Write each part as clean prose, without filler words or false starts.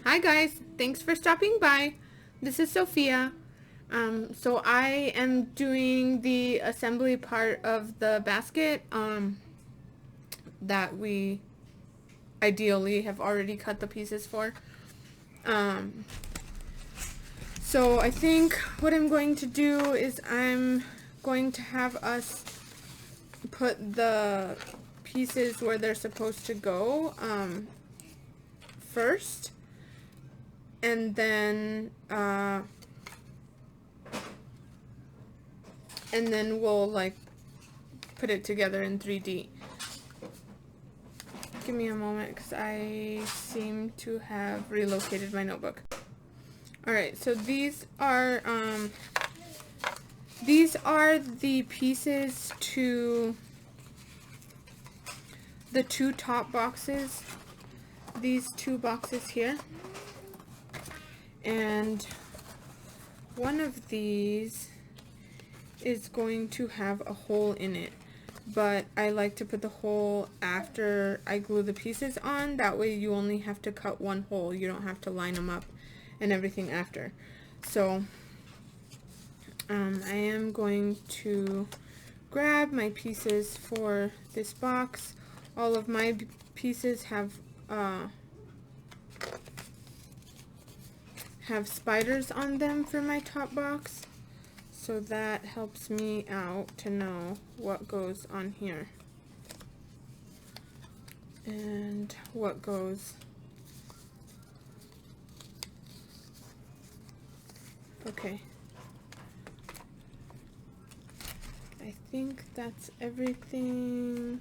Hi guys, thanks for stopping by. This is Sophia. So I am doing the assembly part of the basket that we ideally have already cut the pieces for. Um, so I think what I'm going to do is I'm going to have us put the pieces where they're supposed to go first, and then we'll like put it together in 3D. Give me a moment because I seem to have relocated my notebook. Alright, so these are the pieces to the two top boxes. These two boxes here. And one of these is going to have a hole in it, but I like to put the hole after I glue the pieces on. That way you only have to cut one hole. You don't have to line them up and everything after. So I am going to grab my pieces for this box. All of my pieces have spiders on them for my top box, so that helps me out to know what goes on here and what goes. Okay, I think that's everything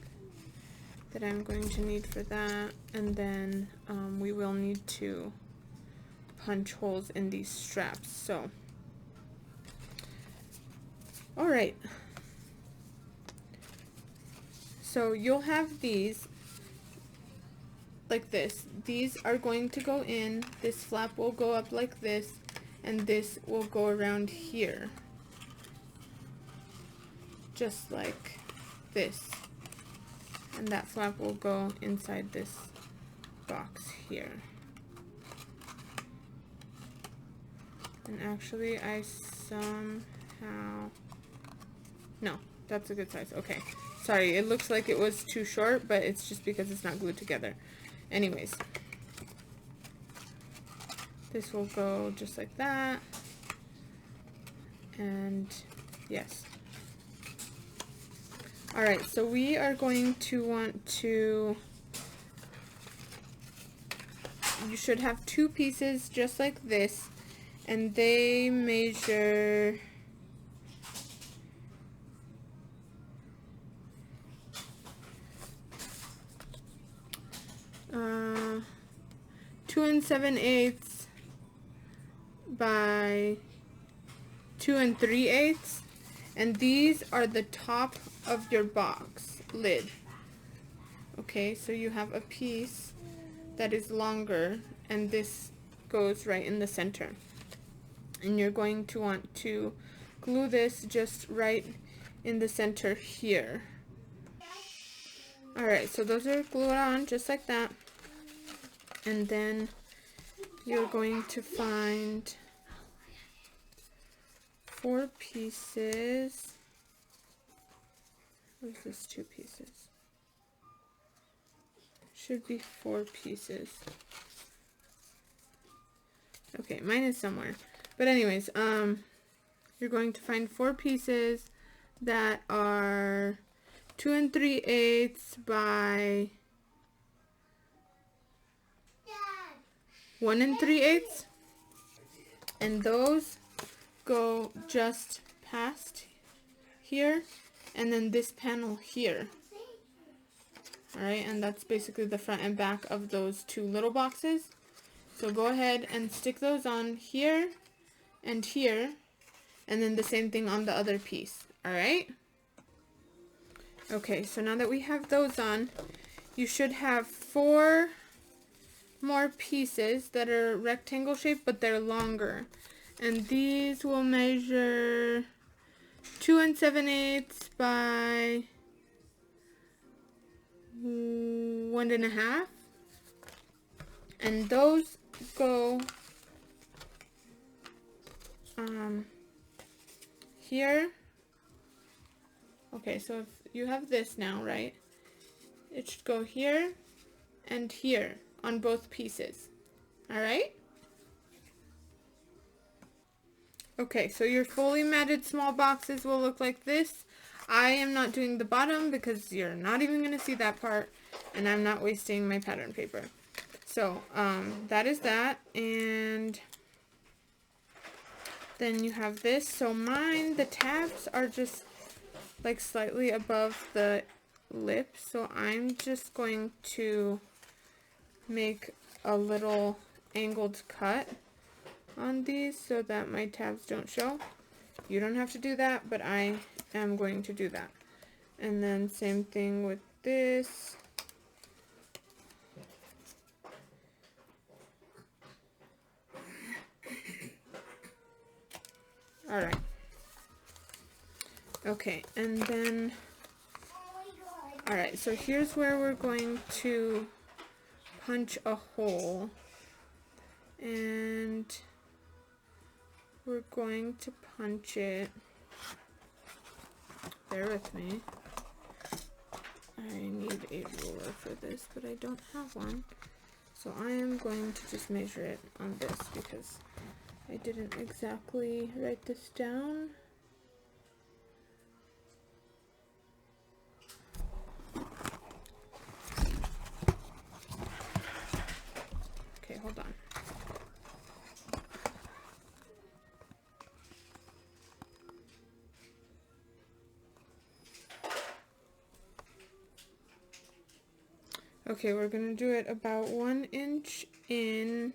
that I'm going to need for that, and then we will need to punch holes in these straps. So alright, so you'll have these like this. These are going to go in, this flap will go up like this, and this will go around here, just like this, and that flap will go inside this box here. And actually I somehow, no, that's a good size. Okay, sorry, it looks like it was too short, but it's just because it's not glued together. Anyways, this will go just like that, and yes. Alright, so we are going to want to, you should have two pieces just like this, and they measure 2 7/8 by 2 3/8, and these are the top of your box lid. Okay, so you have a piece that is longer, and this goes right in the center, and you're going to want to glue this just right in the center here. Alright, so those are glued on just like that, and then you're going to find 4 pieces. What is this, 2 pieces? Should be 4 pieces. Okay, mine is somewhere. But anyways, you're going to find 4 pieces that are 2 3/8 by 1 3/8, and those go just past here, and then this panel here. Alright, and that's basically the front and back of those 2 little boxes. So go ahead and stick those on here and here, and then the same thing on the other piece. Alright? Okay, so now that we have those on, you should have 4 more pieces that are rectangle shaped, but they're longer. And these will measure 2 7/8 by 1 1/2. And those go here. Okay, so if you have this now, right? It should go here and here on both pieces. All right? Okay, so your fully matted small boxes will look like this. I am not doing the bottom because you're not even going to see that part, and I'm not wasting my pattern paper. So, that is that, and then you have this. So mine, the tabs are just like slightly above the lip, so I'm just going to make a little angled cut on these so that my tabs don't show. You don't have to do that, but I am going to do that. And then same thing with this. Alright. Okay, and then, alright, so here's where we're going to punch a hole. And we're going to punch it. Bear with me. I need a ruler for this, but I don't have one. So I am going to just measure it on this because I didn't exactly write this down. Okay, hold on. Okay, we're gonna do it about 1 inch in.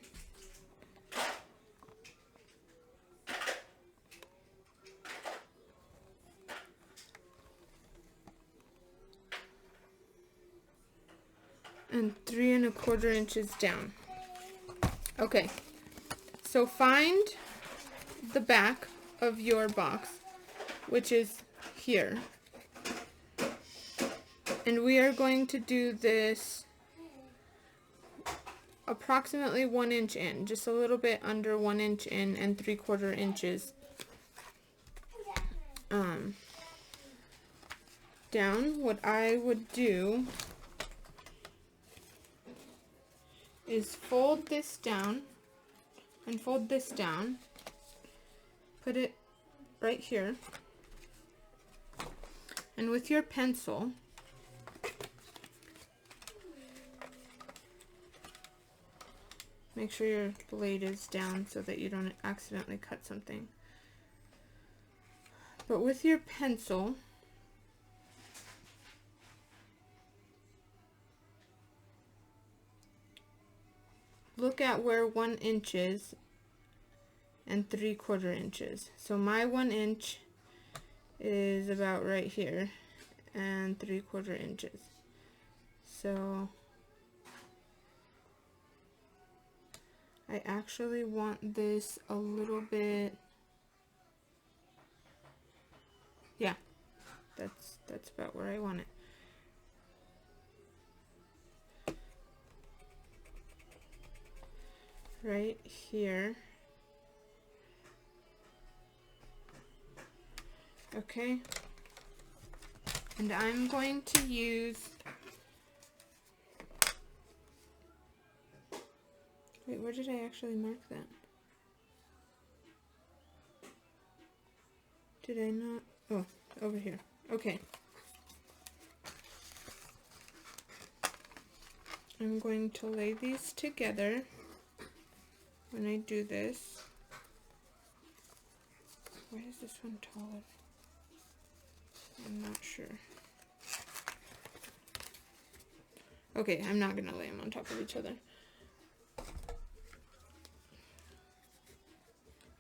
And 3 1/4 inches down. Okay, so find the back of your box, which is here. And we are going to do this approximately 1 inch in, just a little bit under 1 inch in and 3/4 inches down. What I would do is fold this down and fold this down, put it right here, and with your pencil make sure your blade is down so that you don't accidentally cut something. But with your pencil, look at where 1 inch is and 3/4 inches. So my 1 inch is about right here and 3/4 inches. So I actually want this a little bit, yeah, that's about where I want it. Right here. Okay. And I'm going to use, wait, where did I actually mark that? Did I not? Oh, over here. Okay. I'm going to lay these together when I do this. Why is this one taller? I'm not sure. Okay, I'm not going to lay them on top of each other.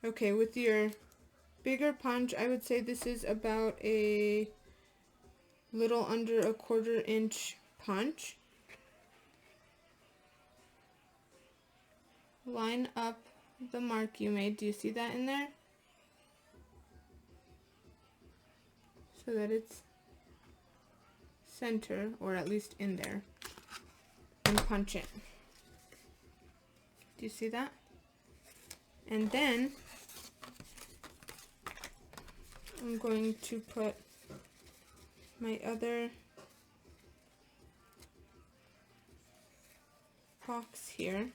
Okay, with your bigger punch, I would say this is about a little under 1/4 inch punch. Line up the mark you made. Do you see that in there? So that it's center, or at least in there, and punch it. Do you see that? And then I'm going to put my other box here,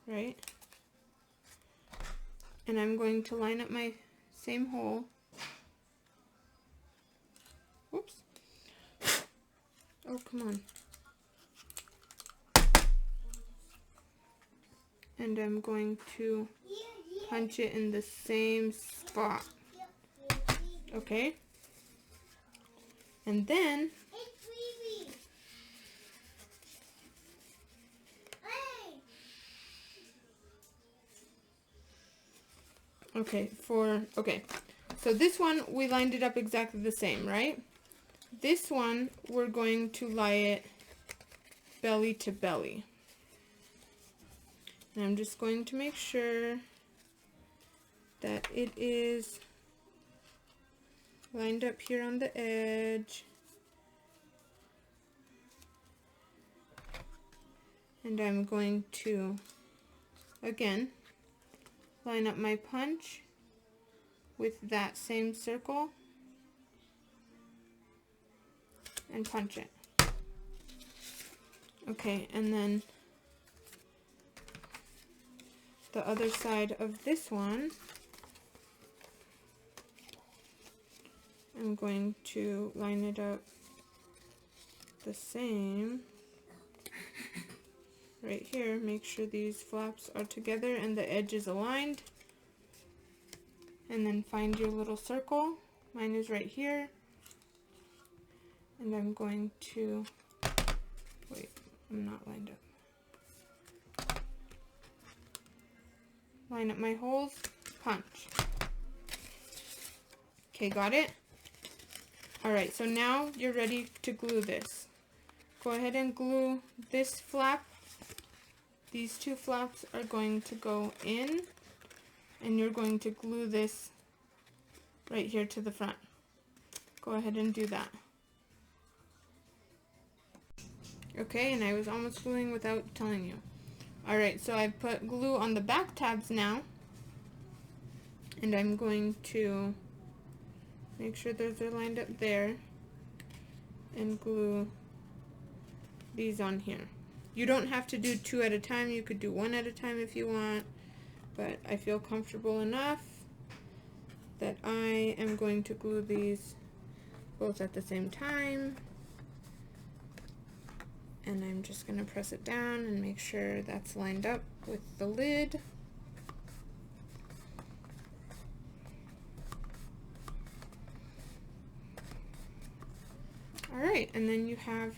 right? And I'm going to line up my same hole. Whoops. Oh, come on. And I'm going to punch it in the same spot. Okay? And then okay, so this one we lined it up exactly the same, right? This one we're going to lie it belly to belly. And I'm just going to make sure that it is lined up here on the edge. And I'm going to, again, line up my punch with that same circle and punch it. Okay, and then the other side of this one, I'm going to line it up the same right here. Make sure these flaps are together and the edge is aligned. And then find your little circle. Mine is right here. And I'm going to, wait, I'm not lined up. Line up my holes, punch. Okay, got it? Alright, so now you're ready to glue this. Go ahead and glue this flap. These two flaps are going to go in, and you're going to glue this right here to the front. Go ahead and do that. Okay, and I was almost gluing without telling you. Alright, so I've put glue on the back tabs now, and I'm going to make sure those are lined up there and glue these on here. You don't have to do 2 at a time, you could do 1 at a time if you want, but I feel comfortable enough that I am going to glue these both at the same time. And I'm just going to press it down and make sure that's lined up with the lid. Alright, and then you have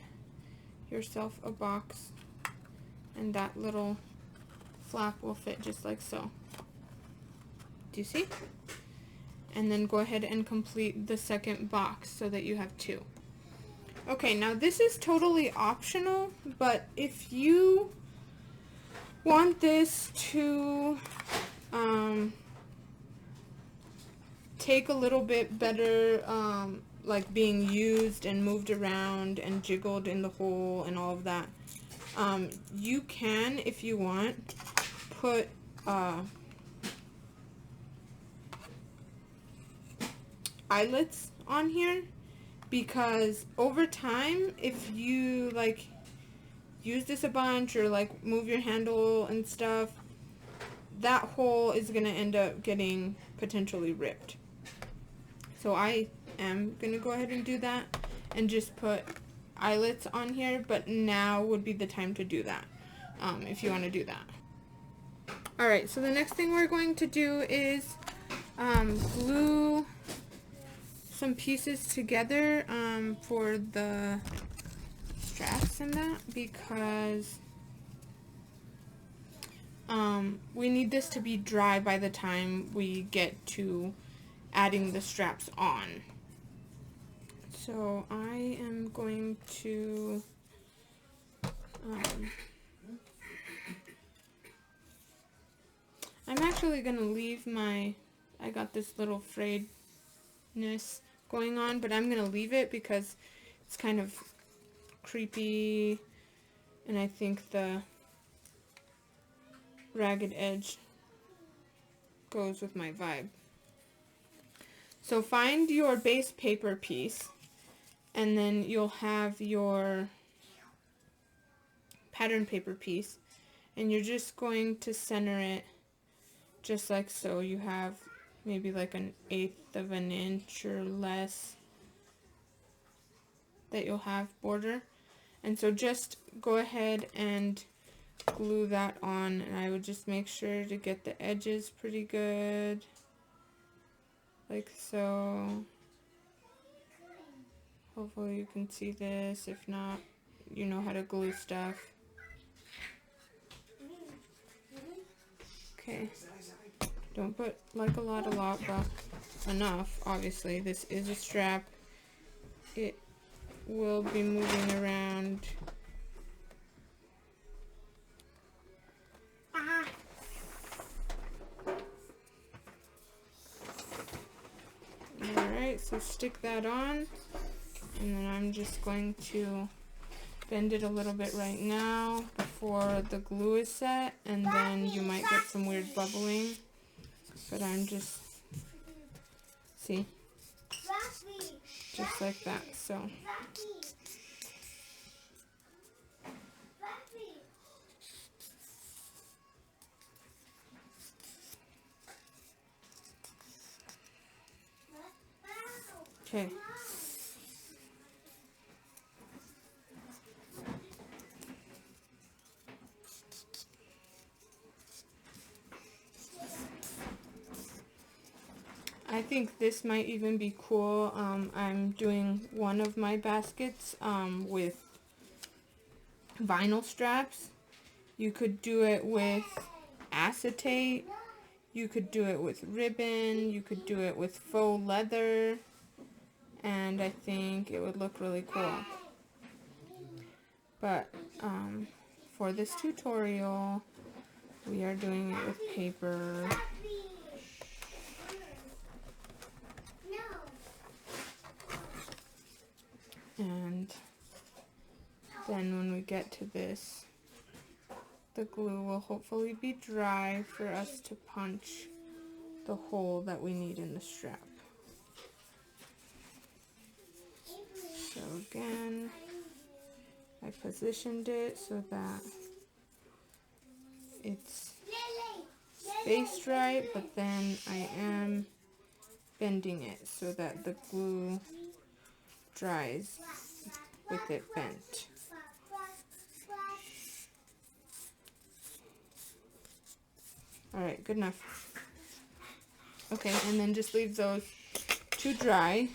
yourself a box, and that little flap will fit just like so. Do you see? And then go ahead and complete the second box so that you have 2. Okay, now this is totally optional, but if you want this to take a little bit better, like being used and moved around and jiggled in the hole and all of that, you can, if you want, put eyelets on here. Because over time, if you like use this a bunch or like move your handle and stuff, that hole is going to end up getting potentially ripped. So I am going to go ahead and do that and just put eyelets on here, but now would be the time to do that if you want to do that. Alright, so the next thing we're going to do is glue some pieces together for the straps and that, because we need this to be dry by the time we get to adding the straps on. So I am going to I'm actually going to leave my, I got this little frayedness going on, but I'm going to leave it because it's kind of creepy, and I think the ragged edge goes with my vibe. So find your base paper piece, and then you'll have your pattern paper piece, and you're just going to center it just like so. You have maybe like 1/8 of an inch or less that you'll have border, and so just go ahead and glue that on, and I would just make sure to get the edges pretty good, like so. Hopefully you can see this. If not, you know how to glue stuff. Okay, don't put like a lot, but enough. Obviously this is a strap, it will be moving around. Alright, so stick that on, and then I'm just going to bend it a little bit right now before the glue is set, and then you might get some weird bubbling, but I'm just, see, just like that. So okay. I think this might even be cool. I'm doing one of my baskets with vinyl straps. You could do it with acetate, you could do it with ribbon, you could do it with faux leather, and I think it would look really cool. But for this tutorial, we are doing it with paper. And then when we get to this, the glue will hopefully be dry for us to punch the hole that we need in the strap. So again, I positioned it so that it's spaced right, but then I am bending it so that the glue dries with it bent. Alright, good enough. Okay, and then just leave those to dry.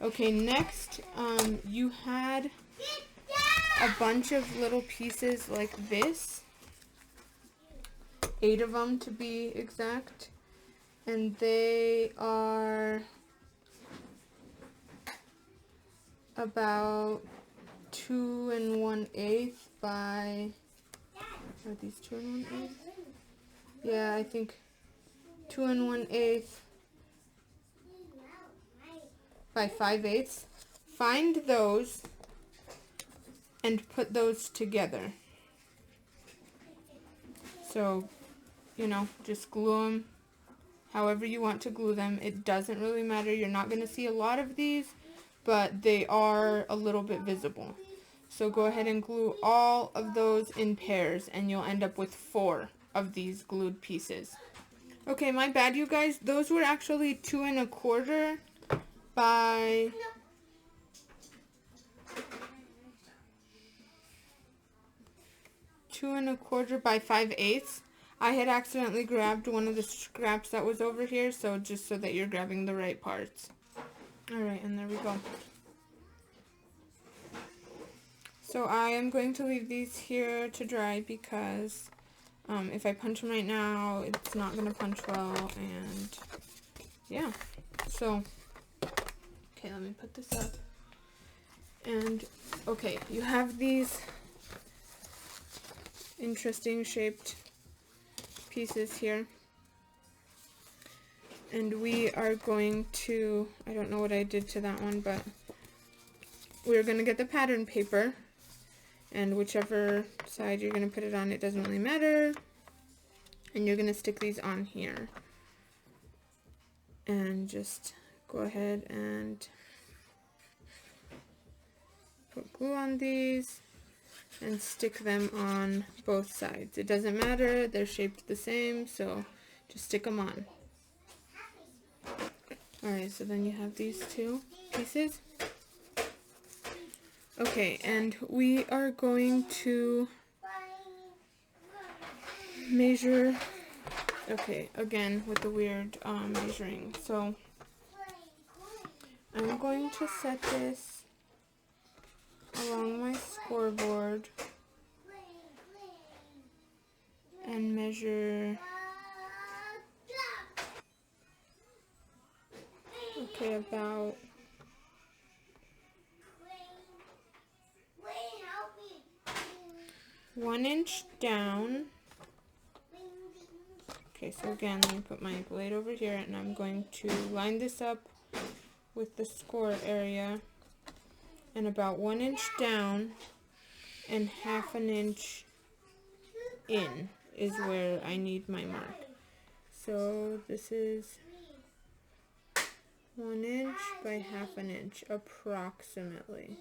Okay, next, you had a bunch of little pieces like this. 8 of them to be exact. And they are about 2 1/8 by, are these 2 1/8? Yeah, I think 2 1/8 by 5/8. Find those and put those together. So, you know, just glue them however you want to glue them. It doesn't really matter. You're not going to see a lot of these, but they are a little bit visible. So go ahead and glue all of those in pairs, and you'll end up with 4 of these glued pieces. Okay, my bad, you guys. Those were actually 2 1/4 by 2 1/4 by 5/8. I had accidentally grabbed one of the scraps that was over here, so just so that you're grabbing the right parts. Alright, and there we go. So I am going to leave these here to dry because if I punch them right now, it's not going to punch well, and yeah. So, okay, let me put this up. And, okay, you have these interesting shaped pieces here. And we are going to, I don't know what I did to that one, but we're going to get the pattern paper, and whichever side you're going to put it on, it doesn't really matter. And you're going to stick these on here. And just go ahead and put glue on these and stick them on both sides. It doesn't matter, they're shaped the same, so just stick them on. Alright, so then you have these two pieces. Okay, and we are going to measure, okay, again with the weird measuring. So I'm going to set this along my scoreboard and measure, okay, about 1 inch down. Okay, so again, let me put my blade over here, and I'm going to line this up with the score area, and about 1 inch down and 1/2 inch in is where I need my mark. So this is 1 inch by 1/2 inch approximately.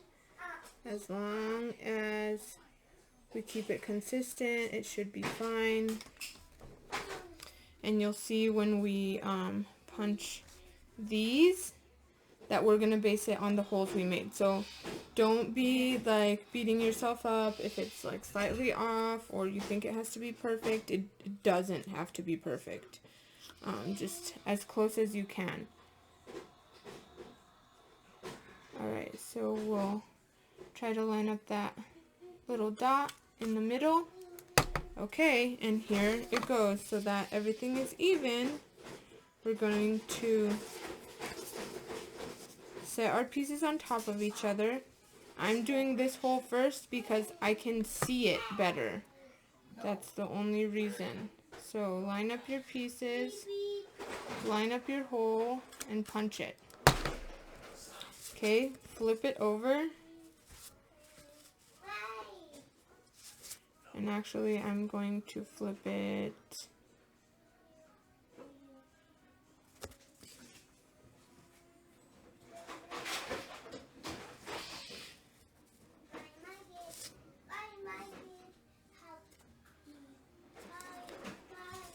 As long as we keep it consistent, it should be fine. And you'll see when we punch these that we're going to base it on the holes we made. So don't be like beating yourself up if it's like slightly off or you think it has to be perfect. It doesn't have to be perfect. Just as close as you can. Alright, so we'll try to line up that little dot in the middle. Okay, and here it goes. So that everything is even, we're going to set our pieces on top of each other. I'm doing this hole first because I can see it better. That's the only reason. So line up your pieces, line up your hole, and punch it. Okay, flip it over. And actually, I'm going to flip it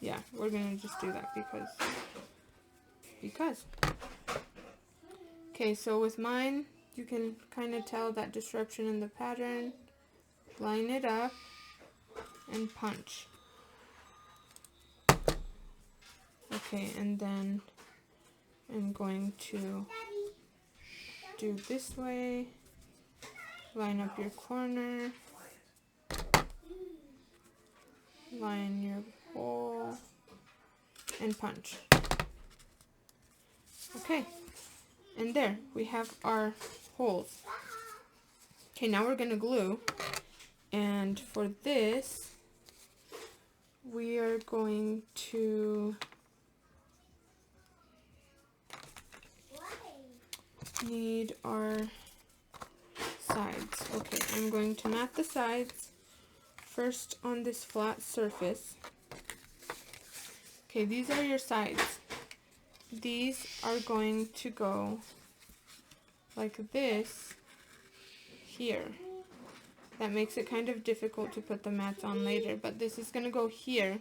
yeah, we're gonna just do that because. Okay, so with mine, you can kind of tell that disruption in the pattern. Line it up and punch. Okay, and then I'm going to do this way. Line up your corner. Line your hole and punch. Okay, and there we have our holes. Okay, now we're gonna glue, and for this we are going to need our sides. Okay, I'm going to mat the sides first on this flat surface. Okay, these are your sides. These are going to go like this here. That makes it kind of difficult to put the mats on later, but this is going to go here.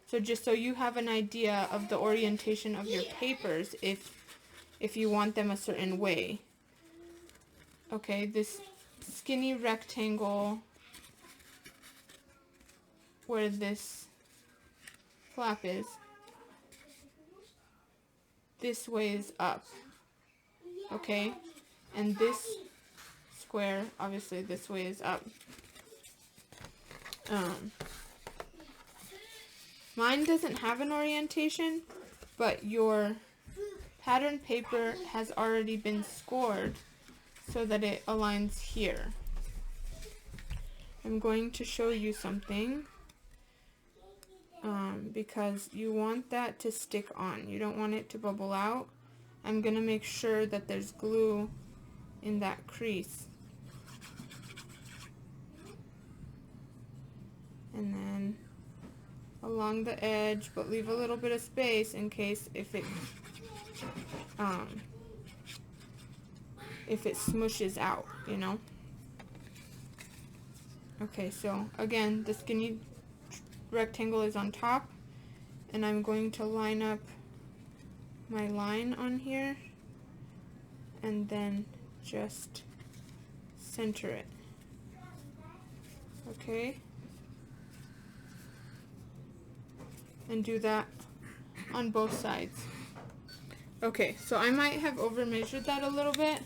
So just so you have an idea of the orientation of your papers if you want them a certain way. Okay, this skinny rectangle where this flap is, this way is up. Okay, and this square, obviously this way is up. Mine doesn't have an orientation, but your pattern paper has already been scored so that it aligns here. I'm going to show you something because you want that to stick on. You don't want it to bubble out. I'm going to make sure that there's glue in that crease. And then along the edge, but leave a little bit of space in case if it smooshes out, you know. Okay, so again, the skinny rectangle is on top, and I'm going to line up my line on here and then just center it. Okay, and do that on both sides. Okay, so I might have over measured that a little bit.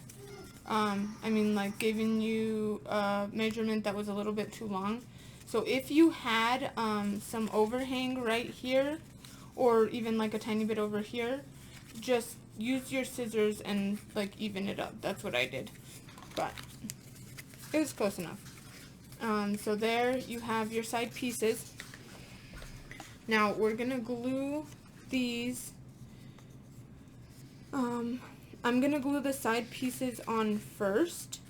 I mean, like giving you a measurement that was a little bit too long. So if you had some overhang right here, or even like a tiny bit over here, just use your scissors and like even it up. That's what I did, but it was close enough. So there you have your side pieces. Now we're gonna glue these. I'm gonna glue the side pieces on first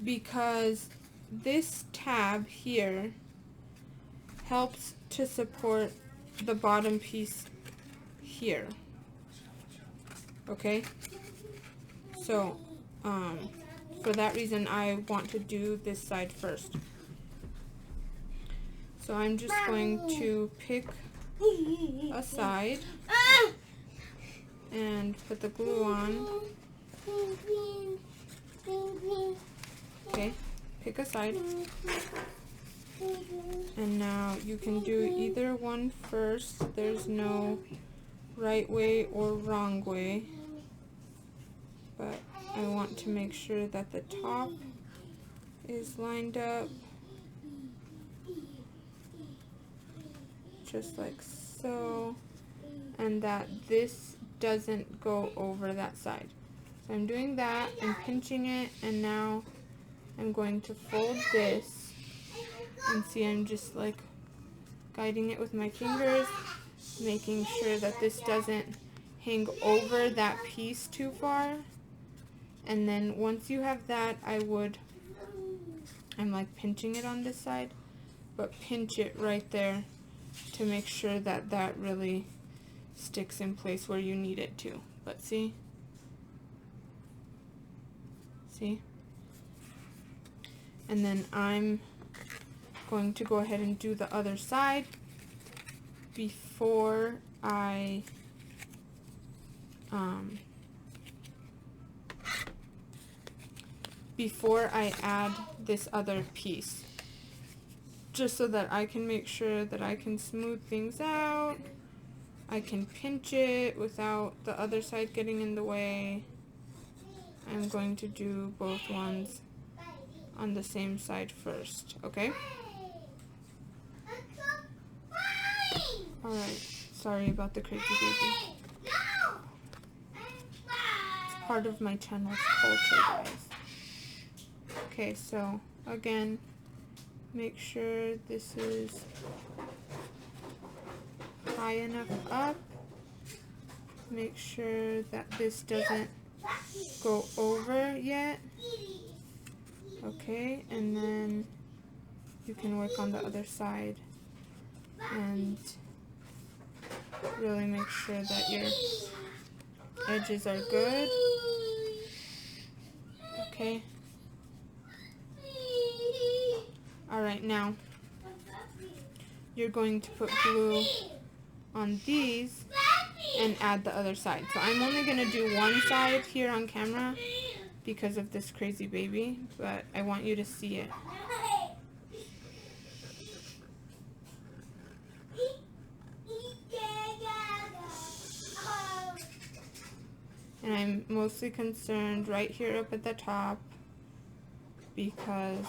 because this tab here helps to support the bottom piece here. Okay, so for that reason I want to do this side first. So I'm just going to pick a side and put the glue on. Okay, pick a side. And now you can do either one first. There's no right way or wrong way. But I want to make sure that the top is lined up. Just like so. And that this doesn't go over that side. So I'm doing that and pinching it, and now I'm going to fold this, and see I'm just like guiding it with my fingers, making sure that this doesn't hang over that piece too far. And then once you have that, I'm like pinching it on this side, but pinch it right there to make sure that that really sticks in place where you need it to. But see? See? And then I'm going to go ahead and do the other side before I add this other piece, just so that I can make sure that I can smooth things out. I can pinch it without the other side getting in the way. I'm going to do both ones on the same side first, okay? Alright, sorry about the crazy baby. It's part of my channel's culture, guys. Okay, so again, make sure this is high enough up. Make sure that this doesn't go over yet. Okay, and then you can work on the other side and really make sure that your edges are good. Okay. Alright, now you're going to put glue on these and add the other side. So I'm only going to do one side here on camera because of this crazy baby, but I want you to see it. And I'm mostly concerned right here up at the top because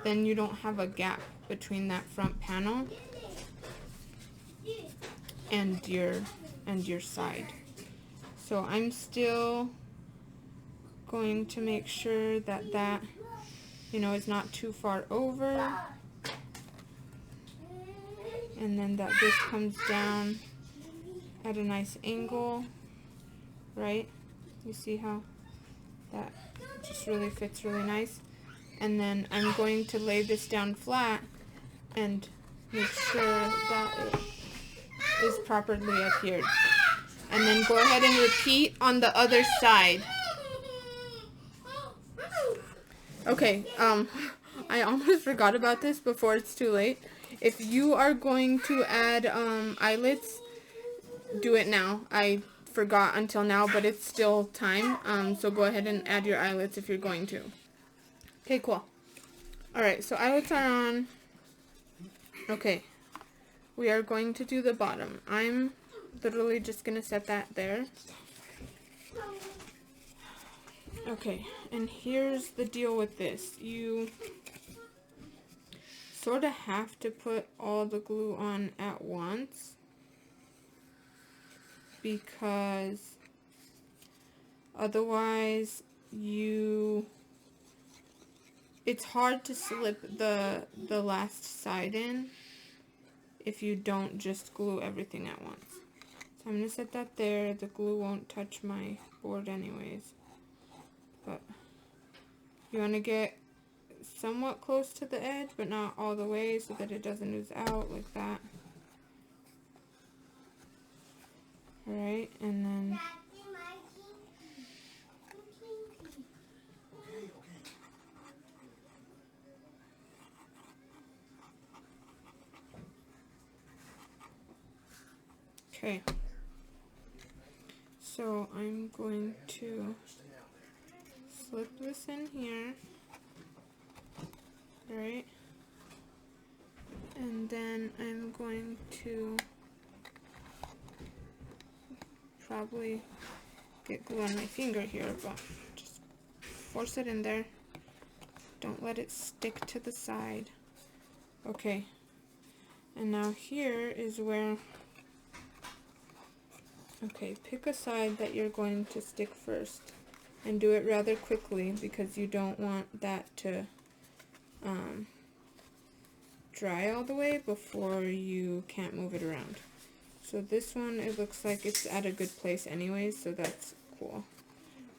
then you don't have a gap between that front panel and your side. So I'm still going to make sure that that, you know, is not too far over, and then that this comes down at a nice angle, right? You see how that just really fits really nice. And then I'm going to lay this down flat and make sure that it is properly adhered. And then go ahead and repeat on the other side. Okay, I almost forgot about this before it's too late. If you are going to add eyelets, do it now. I forgot until now, but it's still time. So go ahead and add your eyelets if you're going to. Okay, cool. Alright, so eyelets are on. Okay, we are going to do the bottom. I'm literally just going to set that there. Okay, and here's the deal with this. You sort of have to put all the glue on at once, because otherwise it's hard to slip the last side in if you don't just glue everything at once. So I'm going to set that there. The glue won't touch my board anyways. But you want to get somewhat close to the edge, but not all the way, so that it doesn't ooze out like that. Alright, and then okay, so I'm going to slip this in here, right, and then I'm going to probably get glue on my finger here, but just force it in there. Don't let it stick to the side. Okay, and now here is where, okay, pick a side that you're going to stick first, and do it rather quickly because you don't want that to dry all the way before you can't move it around. So this one, it looks like it's at a good place anyways, so that's cool.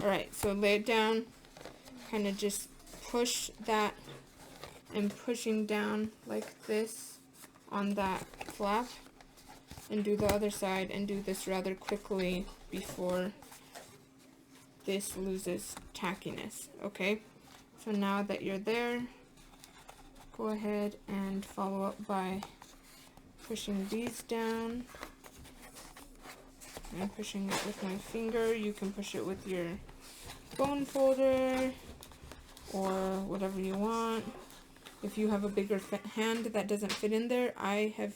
Alright, so lay it down, kind of just push that, and pushing down like this on that flap, and do the other side, and do this rather quickly before this loses tackiness. Okay, so now that you're there, go ahead and follow up by pushing these down. I'm pushing it with my finger. You can push it with your bone folder or whatever you want. If you have a bigger hand that doesn't fit in there, I have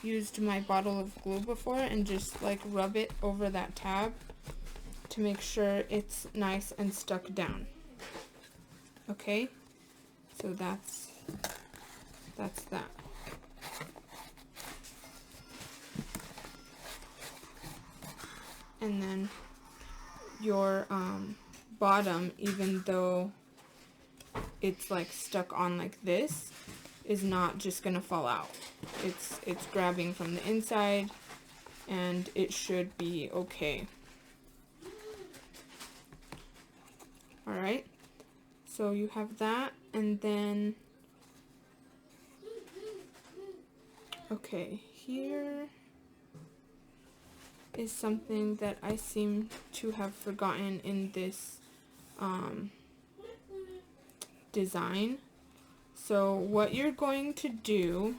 used my bottle of glue before and just like rub it over that tab to make sure it's nice and stuck down. Okay, so that's that. And then your bottom, even though it's like stuck on like this, is not just gonna fall out. It's grabbing from the inside, and it should be okay. Alright, so you have that, and then okay, here is something that I seem to have forgotten in this design. So what you're going to do,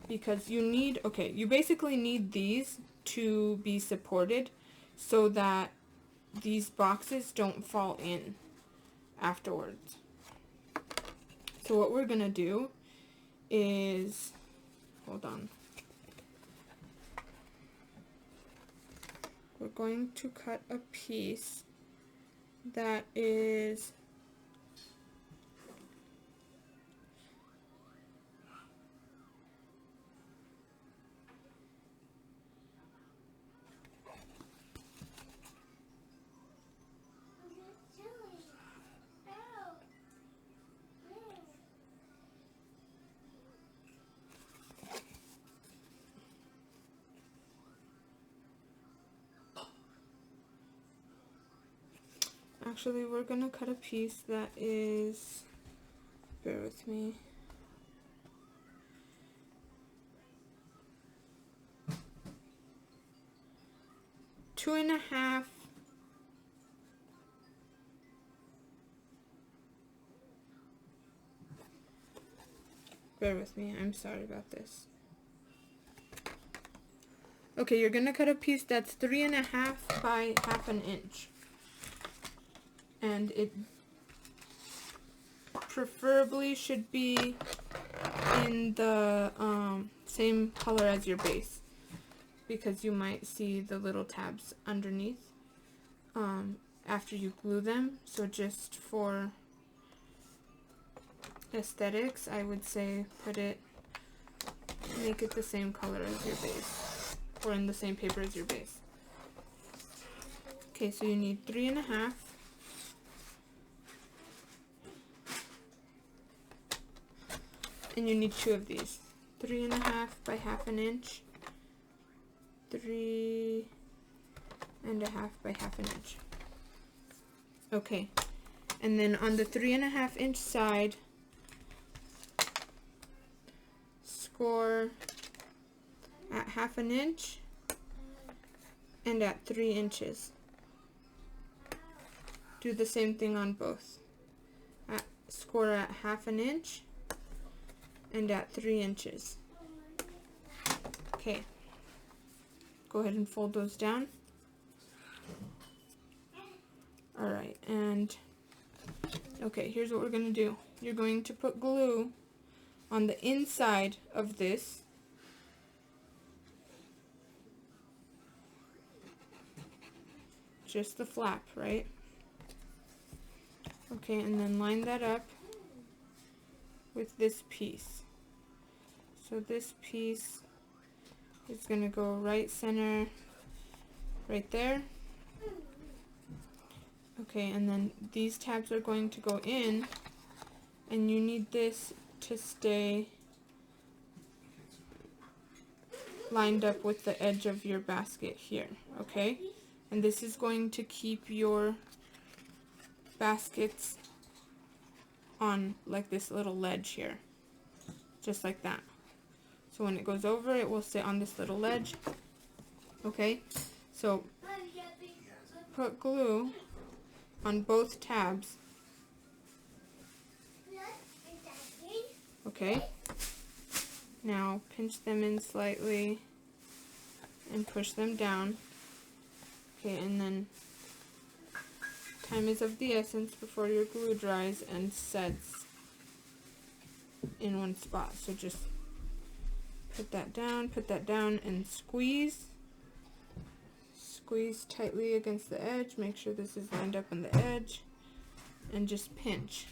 because you need, okay, you basically need these to be supported so that these boxes don't fall in afterwards. So what we're gonna do is, hold on, we're going to cut a piece that is actually, we're gonna cut a piece that is, bear with me, 2.5. Bear with me, I'm sorry about this. Okay, you're gonna cut a piece that's 3.5 by 1/2 inch. And it preferably should be in the same color as your base, because you might see the little tabs underneath after you glue them. So just for aesthetics, I would say make it the same color as your base, or in the same paper as your base. Okay, so you need 3.5. And you need 2 of these. 3.5 by 1/2 inch. 3.5 by 1/2 inch. Okay, and then on the 3.5 inch side, score at 1/2 inch and at 3 inches. Do the same thing on both. Score at 1/2 inch and at 3 inches. Okay, go ahead and fold those down. Alright, and okay, here's what we're going to do. You're going to put glue on the inside of this. Just the flap, right? Okay, and then line that up with this piece. So this piece is going to go right center, right there. Okay, and then these tabs are going to go in, and you need this to stay lined up with the edge of your basket here, okay? And this is going to keep your baskets on like this little ledge here, just like that. So when it goes over, it will sit on this little ledge, okay? So put glue on both tabs, okay? Now pinch them in slightly and push them down. Okay, and then time is of the essence before your glue dries and sets in one spot. So just put that down, and squeeze. Squeeze tightly against the edge. Make sure this is lined up on the edge. And just pinch.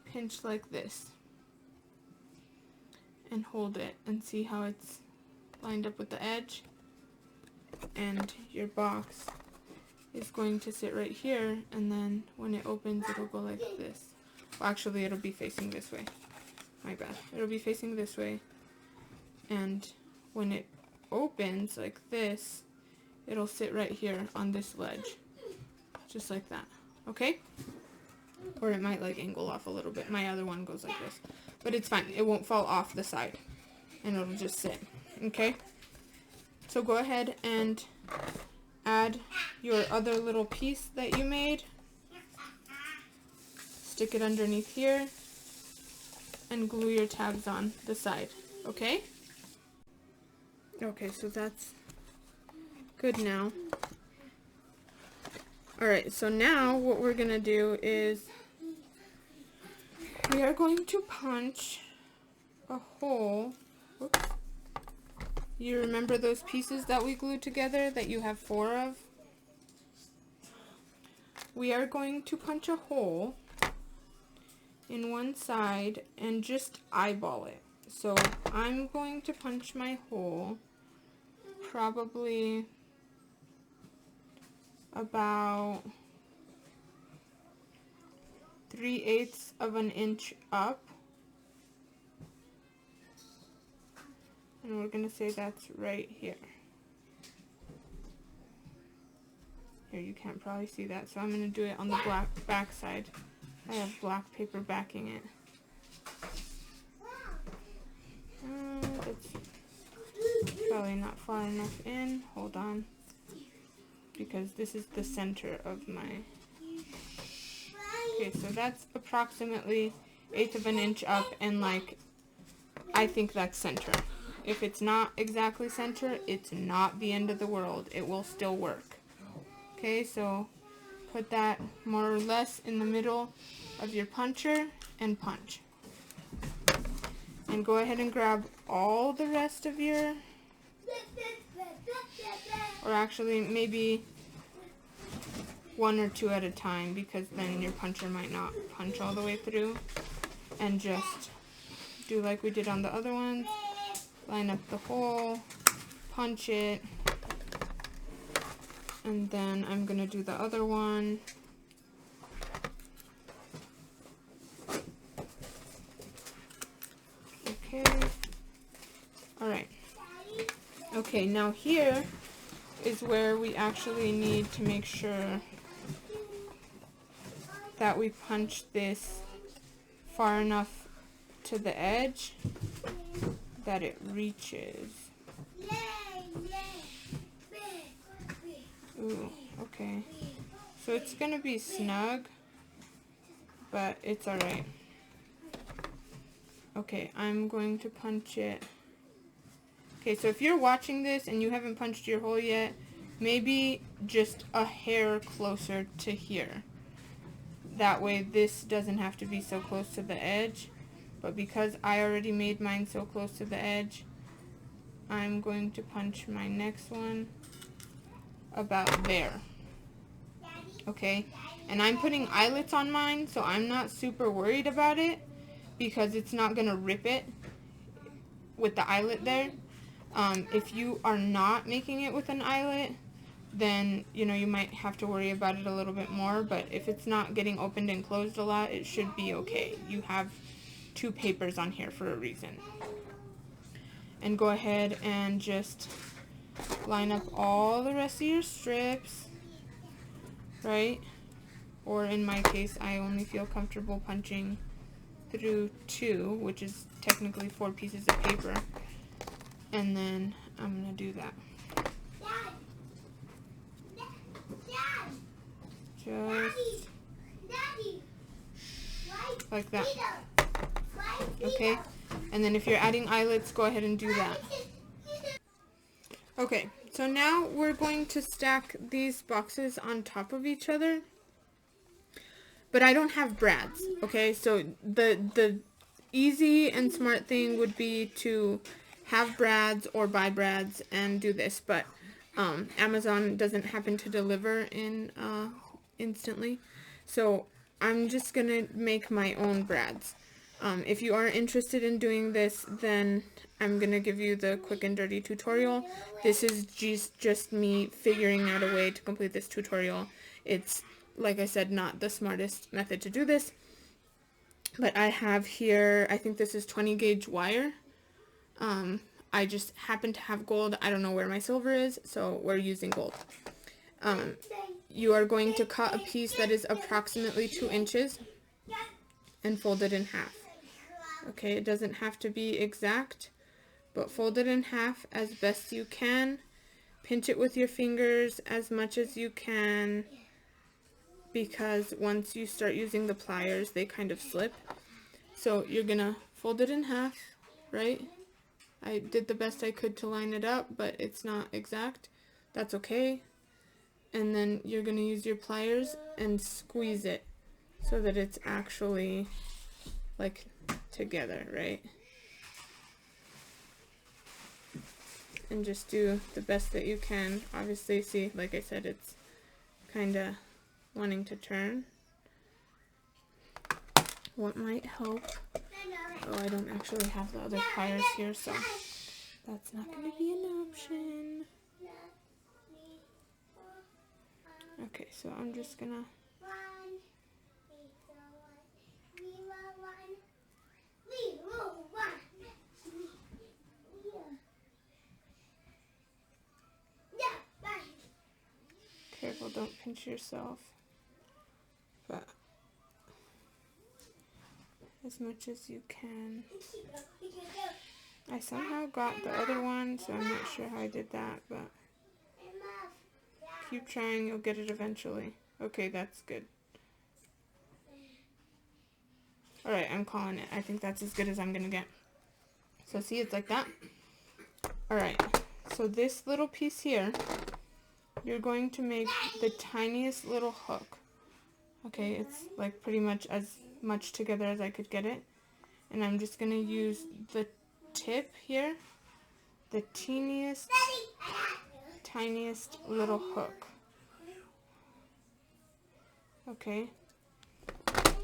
Pinch like this. And hold it and see how it's lined up with the edge. And your box is going to sit right here, and then when it opens, it'll go like this. Well, actually, it'll be facing this way. My bad. It'll be facing this way. And when it opens like this, it'll sit right here on this ledge. Just like that. Okay? Or it might like angle off a little bit. My other one goes like this. But it's fine. It won't fall off the side. And it'll just sit. Okay? So go ahead and add your other little piece that you made. Stick it underneath here. And glue your tabs on the side. Okay? Okay, so that's good now. Alright, so now what we're going to do is we are going to punch a hole. Whoops. You remember those pieces that we glued together that you have 4 of? We are going to punch a hole in one side and just eyeball it. So I'm going to punch my hole probably about 3/8 of an inch up. And we're going to say that's right here. Here, you can't probably see that, so I'm going to do it on the back side. I have black paper backing it. It's probably not far enough in. Hold on. because this is the center of my... Okay, so that's approximately 1/8 of an inch up, and like, I think that's center. If it's not exactly center, it's not the end of the world. It will still work. Okay, so put that more or less in the middle of your puncher and punch. And go ahead and grab all the rest of your, or actually maybe 1 or 2 at a time, because then your puncher might not punch all the way through. And just do like we did on the other ones. Line up the hole, punch it, and then I'm gonna do the other one. Okay. Alright. Okay, now here is where we actually need to make sure that we punch this far enough to the edge that it reaches. Ooh, okay. So it's gonna be snug, but it's alright. Okay, I'm going to punch it. Okay, so if you're watching this and you haven't punched your hole yet, maybe just a hair closer to here. That way this doesn't have to be so close to the edge. But because I already made mine so close to the edge, I'm going to punch my next one about there. Okay, and I'm putting eyelets on mine, so I'm not super worried about it because it's not going to rip it with the eyelet there. If you are not making it with an eyelet, then, you know, you might have to worry about it a little bit more, but if it's not getting opened and closed a lot, it should be okay. You have 2 papers on here for a reason. And go ahead and just line up all the rest of your strips, right? Or in my case, I only feel comfortable punching through 2, which is technically 4 pieces of paper. And then I'm gonna do that. Just like that. Okay, and then if you're adding eyelets, go ahead and do that. Okay, so now we're going to stack these boxes on top of each other. But I don't have brads, okay? So the easy and smart thing would be to have brads or buy brads and do this, but Amazon doesn't happen to deliver in instantly. So I'm just gonna make my own brads. If you are interested in doing this, then I'm gonna give you the quick and dirty tutorial. This is just me figuring out a way to complete this tutorial. It's, like I said, not the smartest method to do this, but I have here, I think this is 20 gauge wire. I just happen to have gold. I don't know where my silver is, so we're using gold. You are going to cut a piece that is approximately 2 inches and fold it in half. Okay, it doesn't have to be exact, but fold it in half as best you can. Pinch it with your fingers as much as you can, because once you start using the pliers, they kind of slip. So you're gonna fold it in half, right? I did the best I could to line it up, but it's not exact. That's okay. And then you're gonna use your pliers and squeeze it so that it's actually like together, right? And just do the best that you can. Obviously, see, like I said, it's kind of wanting to turn. What might help? Oh, I don't actually have the other pliers here, so that's not going to be an option. Okay, so I'm just gonna careful, don't pinch yourself, but as much as you can. I somehow got the other one, so I'm not sure how I did that, but Keep trying, you'll get it eventually. Okay, that's good. Alright, I'm calling it. I think that's as good as I'm gonna get. So see, it's like that. Alright, so this little piece here, you're going to make the tiniest little hook. Okay, it's like pretty much as much together as I could get it. And I'm just gonna use the tip here, the teeniest, tiniest little hook. Okay,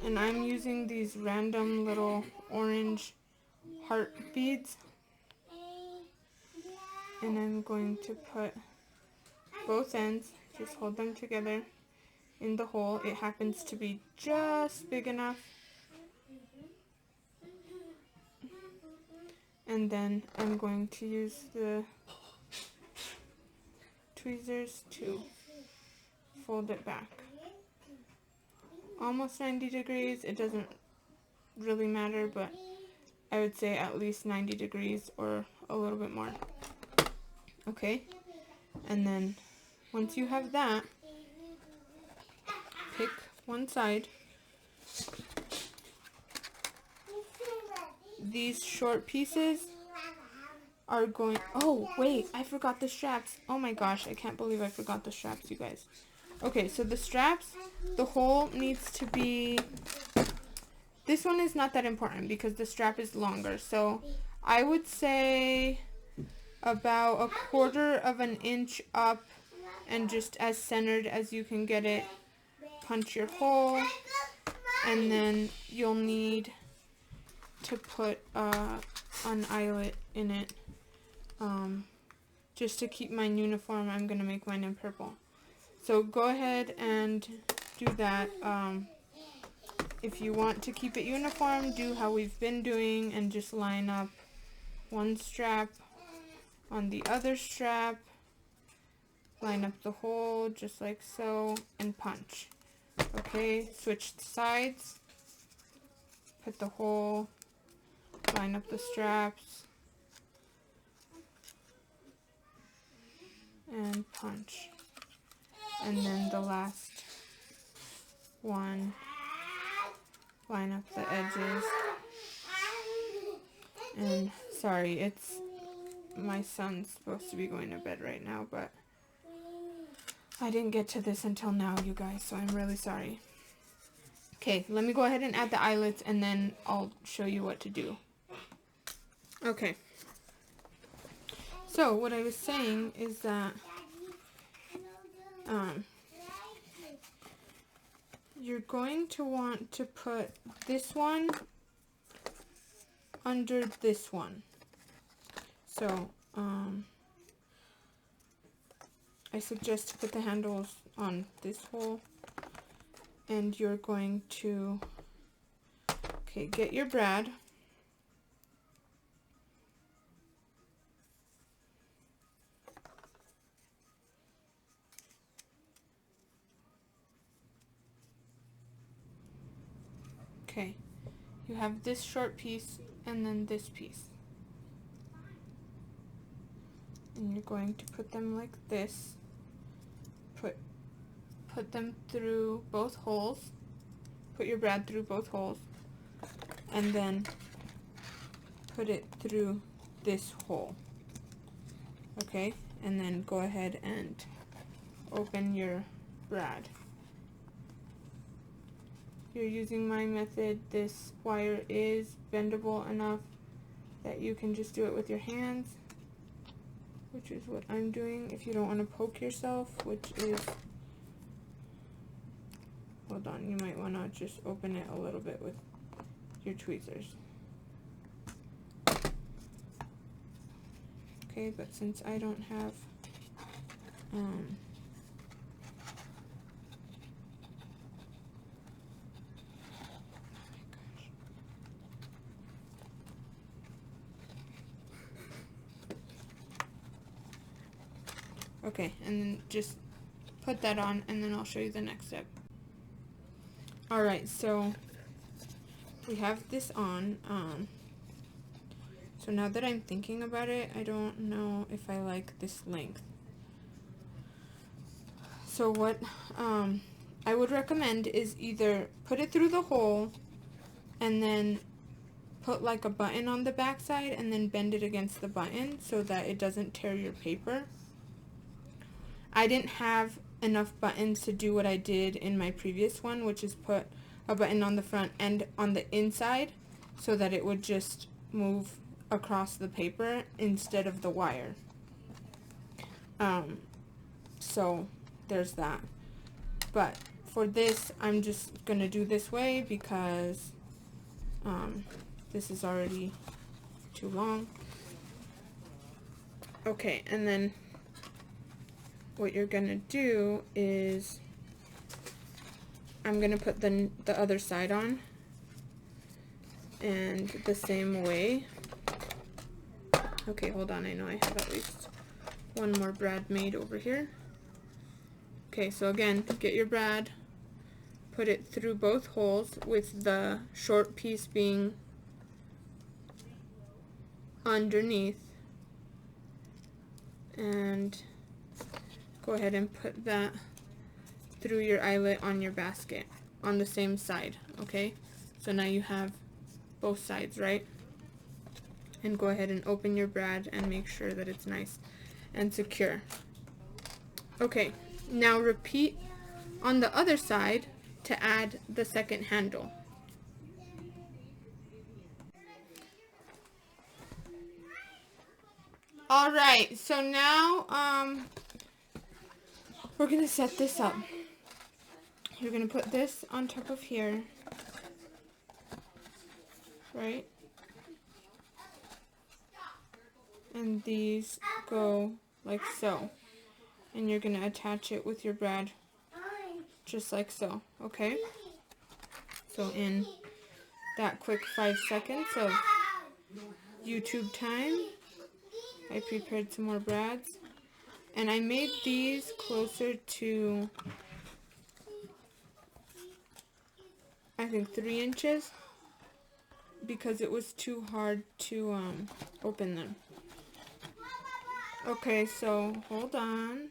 and I'm using these random little orange heart beads, and I'm going to put both ends, just hold them together in the hole. It happens to be just big enough. And then I'm going to use the tweezers to fold it back. Almost 90 degrees. It doesn't really matter, but I would say at least 90 degrees or a little bit more. Okay, and then once you have that, pick one side. These short pieces are going... Oh, wait, I forgot the straps. Oh my gosh, I can't believe I forgot the straps, you guys. Okay, so the straps, the hole needs to be... This one is not that important because the strap is longer. So I would say about 1/4 of an inch up and just as centered as you can get it. Punch your hole, and then you'll need to put an eyelet in it. Just to keep mine uniform, I'm going to make mine in purple. So go ahead and do that. If you want to keep it uniform, do how we've been doing and just line up one strap on the other strap. Line up the hole just like so and punch. Okay, switch sides. Put the hole, line up the straps, and punch. And then the last one, line up the edges. And sorry, it's my son's supposed to be going to bed right now, but I didn't get to this until now, you guys, so I'm really sorry. Okay, let me go ahead and add the eyelets, and then I'll show you what to do. Okay. So, what I was saying is that you're going to want to put this one under this one. So, I suggest to put the handles on this hole, and you're going to, okay, get your brad. Okay, you have this short piece and then this piece. And you're going to put them like this. Put them through both holes. Put your brad through both holes. And then put it through this hole. Okay? And then go ahead and open your brad. You're using my method. This wire is bendable enough that you can just do it with your hands, which is what I'm doing. If you don't want to poke yourself, which is, hold on, you might want to just open it a little bit with your tweezers. Okay, but since I don't have okay, and then just put that on, and then I'll show you the next step. Alright, so we have this on. So now that I'm thinking about it, I don't know if I like this length. So what I would recommend is either put it through the hole and then put like a button on the back side and then bend it against the button so that it doesn't tear your paper. I didn't have enough buttons to do what I did in my previous one, which is put a button on the front and on the inside so that it would just move across the paper instead of the wire. So there's that. But for this, I'm just gonna do this way because this is already too long. Okay, and then what you're gonna do is I'm gonna put the other side on, and the same way. Okay, hold on, I know I have at least one more brad made over here. Okay, so again, get your brad, put it through both holes with the short piece being underneath, and go ahead and put that through your eyelet on your basket on the same side. Okay, so now you have both sides, right? And go ahead and open your brad and make sure that it's nice and secure. Okay, now repeat on the other side to add the second handle. Alright, so now we're gonna set this up. You're gonna put this on top of here, right? And these go like so. And you're gonna attach it with your brad just like so, okay? So in that quick 5 seconds of YouTube time, I prepared some more brads. And I made these closer to, I think, 3 inches because it was too hard to open them. Okay, so hold on.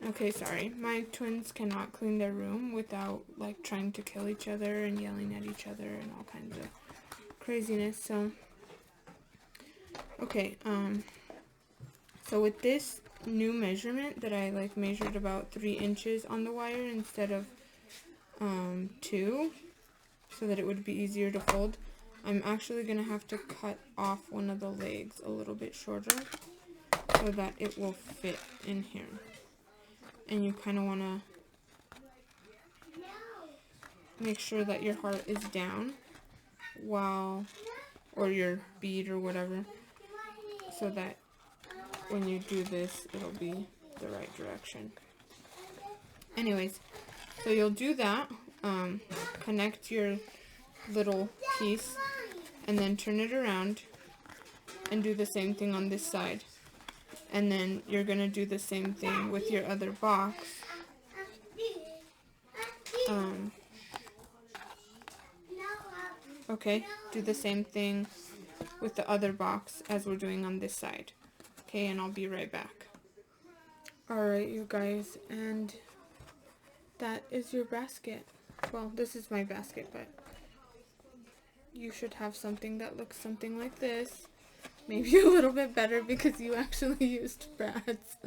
Okay, sorry. My twins cannot clean their room without like trying to kill each other and yelling at each other and all kinds of craziness. So okay, so with this new measurement that I like measured about 3 inches on the wire instead of 2, so that it would be easier to fold, I'm actually gonna have to cut off one of the legs a little bit shorter so that it will fit in here. And you kind of want to make sure that your heart is down while, or your bead or whatever, so that when you do this, it'll be the right direction. Anyways, so you'll do that, connect your little piece, and then turn it around and do the same thing on this side. And then you're going to do the same thing with your other box. Okay, do the same thing with the other box as we're doing on this side. Okay, and I'll be right back. Alright, you guys, and that is your basket. Well, this is my basket, but you should have something that looks something like this. Maybe a little bit better because you actually used brads.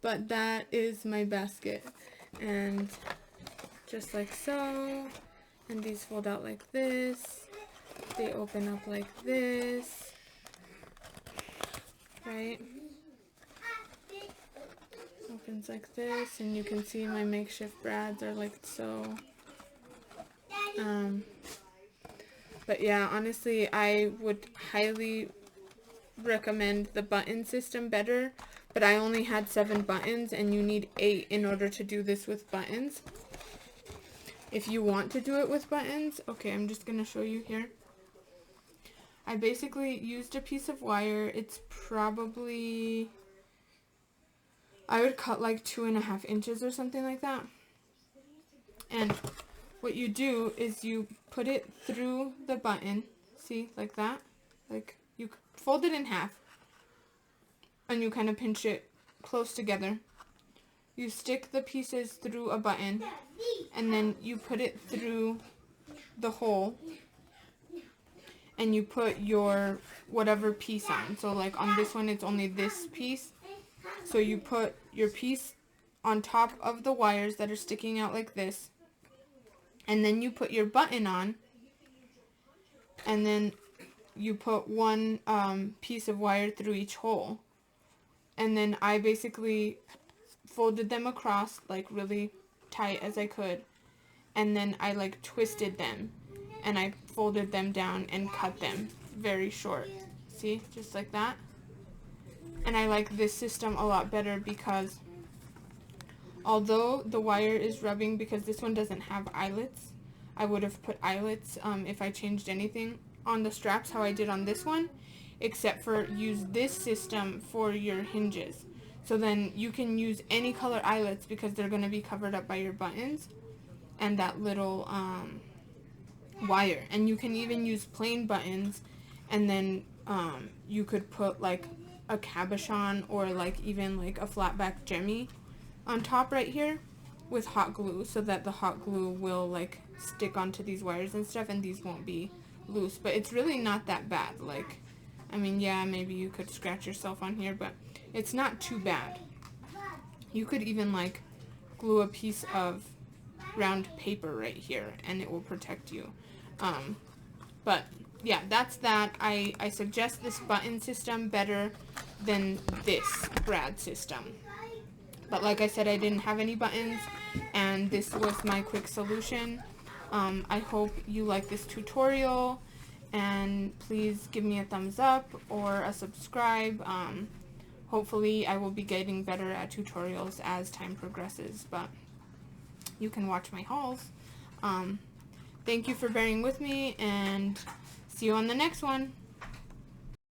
But that is my basket. And just like so. And these fold out like this. They open up like this. Right? Opens like this. And you can see my makeshift brads are like so. But yeah, honestly, I would highly recommend the button system better, but I only had 7 buttons and you need 8 in order to do this with buttons. If you want to do it with buttons, okay, I'm just gonna show you here. I basically used a piece of wire. It's probably, I would cut like 2.5 inches or something like that. And what you do is you put it through the button, see, like that, like you fold it in half, and you kind of pinch it close together. you stick the pieces through a button, and then you put it through the hole, and you put your whatever piece on. So like on this one, it's only this piece. So you put your piece on top of the wires that are sticking out like this, and then you put your button on, and then you put one piece of wire through each hole. And then I basically folded them across like really tight as I could, and then I like twisted them, and I folded them down and cut them very short. See, just like that. And I like this system a lot better because although the wire is rubbing, because this one doesn't have eyelets, I would have put eyelets if I changed anything on the straps how I did on this one, except for use this system for your hinges. So then you can use any color eyelets because they're going to be covered up by your buttons and that little wire. And you can even use plain buttons, and then you could put like a cabochon or like even like a flatback jemmy on top right here with hot glue, so that the hot glue will like stick onto these wires and stuff, and these won't be loose. But it's really not that bad. Like, I mean, yeah, maybe you could scratch yourself on here, but it's not too bad. You could even like glue a piece of round paper right here and it will protect you. But yeah, that's that. I suggest this button system better than this brad system. But like I said, I didn't have any buttons, and this was my quick solution. I hope you like this tutorial, and please give me a thumbs up or a subscribe. Hopefully I will be getting better at tutorials as time progresses, but you can watch my hauls. Thank you for bearing with me, and see you on the next one.